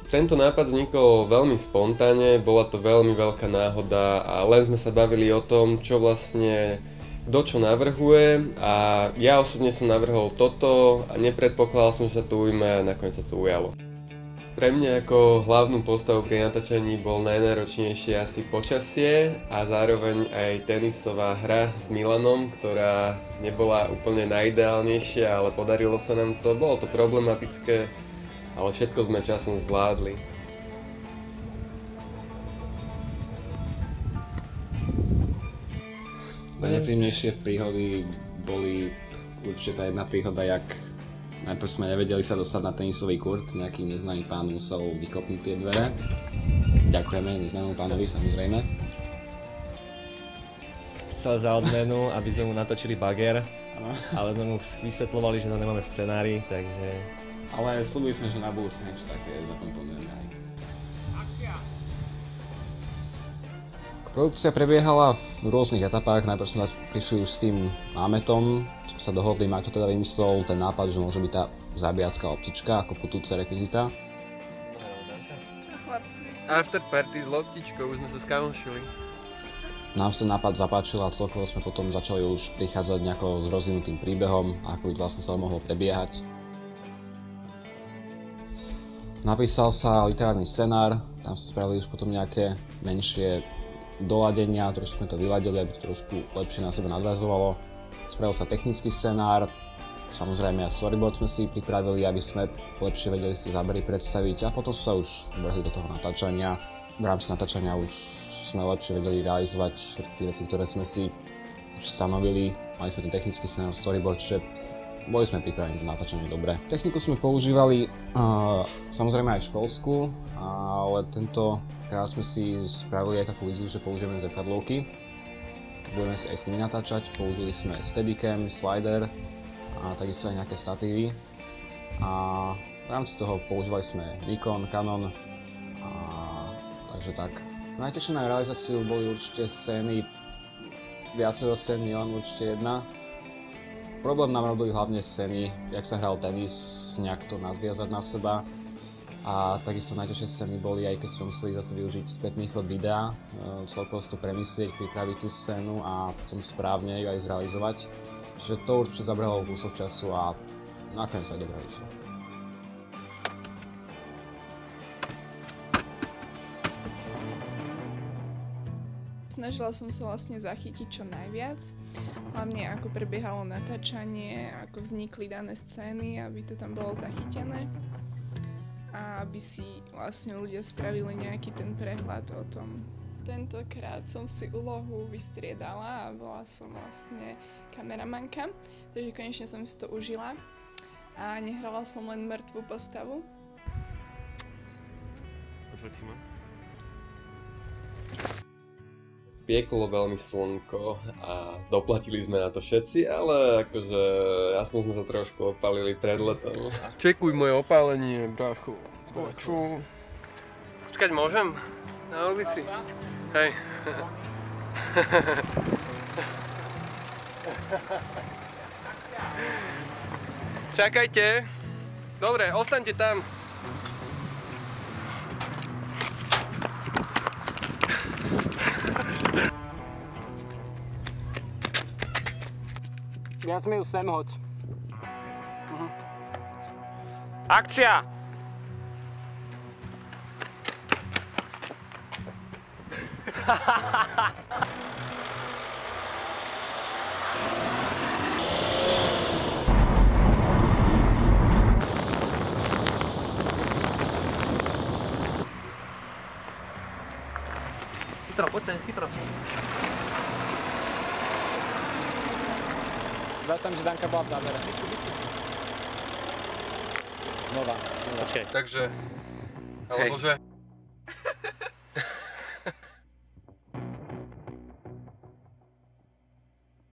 Tento nápad vznikol veľmi spontánne, bola to veľmi veľká náhoda a len sme sa bavili o tom, čo vlastne kto čo navrhuje a ja osobne som navrhol toto a nepredpokladal som, že sa to ujme a nakoniec sa to ujalo. Pre mňa ako hlavnú postavu pri natáčaní bol najnáročnejšie asi počasie a zároveň aj tenisová hra s Milanom, ktorá nebola úplne najideálnejšia, ale podarilo sa nám to. Bolo to problematické, ale všetko sme časom zvládli. Najnepríjemnejšie príhody boli určite tá jedna príhoda, jak najprv sme nevedeli sa dostať na tenisový kurt, nejaký neznámy pán musel vykopnúť tie dvere. Ďakujeme neznámemu pánovi, samozrejme. Chcel za odmenu, aby sme mu natočili bager, ale sme mu vysvetľovali, že to nemáme v scenári, takže... Ale slúbili sme, že na budúce niečo také zakomponujeme aj. Produkcia prebiehala v rôznych etapách, najprv sme prišli už s tým námetom, sme sa dohodli, Mark to teda vymyslel ten nápad, že môže byť tá zabíjacká optička ako putúce rekvizita. After party s loptičkou, už sme sa skamošili. Nám sa ten nápad zapáčil a celkovo sme potom začali už prichádzať nejako s rozvinutým príbehom, ako by vlastne sa mohlo prebiehať. Napísal sa literárny scenár, tam sa spravili už potom nejaké menšie doladenia, trošku sme to vyladili, aby to trošku lepšie na seba nadväzovalo. Spravil sa technický scenár, samozrejme aj storyboard sme si pripravili, aby sme lepšie vedeli si zábery predstaviť a potom sa už vrhli do toho natáčania. V rámci natáčania už sme lepšie vedeli realizovať všetky tie veci, ktoré sme si už stanovili. Mali sme ten technický scenár, storyboard, čiže boli sme pripravení na natáčanie dobre. Techniku sme používali samozrejme aj školskú, ale tentokrát sme si spravili aj takú víziu, že použijeme zrkadlovky. Budeme si aj s nimi natáčať, použili sme Steadicam, slider a takisto aj nejaké statívy. A v rámci toho používali sme Nikon, Canon, takže tak. Najťažšie na realizáciu boli určite scény, viacero scén, nielen určite jedna. Problém nám robili hlavne scény, jak sa hral tenis, nejak to nadviazať na seba. A takisto najťažšie scény boli, aj keď sme museli zase využiť spätný chod videa, celkovo si to premyslieť, pripraviť tú scénu a potom správne ju aj zrealizovať. Čiže to určite zabralo kúsok času a nakoniec sa dobre vyšlo. Snažila som sa vlastne zachytiť čo najviac, hlavne ako prebiehalo natáčanie, ako vznikli dané scény, aby to tam bolo zachytené a aby si vlastne ľudia spravili nejaký ten prehľad o tom. Tentokrát som si úlohu vystriedala a bola som vlastne kameramanka, takže konečne som si to užila a nehrala som len mŕtvú postavu. Pieklo veľmi slnko a doplatili sme na to všetci, ale akože aspoň sme sa trošku opálili pred letom. Čekuj moje opálenie, bracho. Poču. Počkať, môžem? Na ulici? Hej. Čakajte. Dobre, ostaňte tam. Viac mi ju sem hoď. Akcia! Chytro, poď sem, chytro. Zdá sa mi, že Danka bola v závere. Znova. Počkej. Takže, alebo že...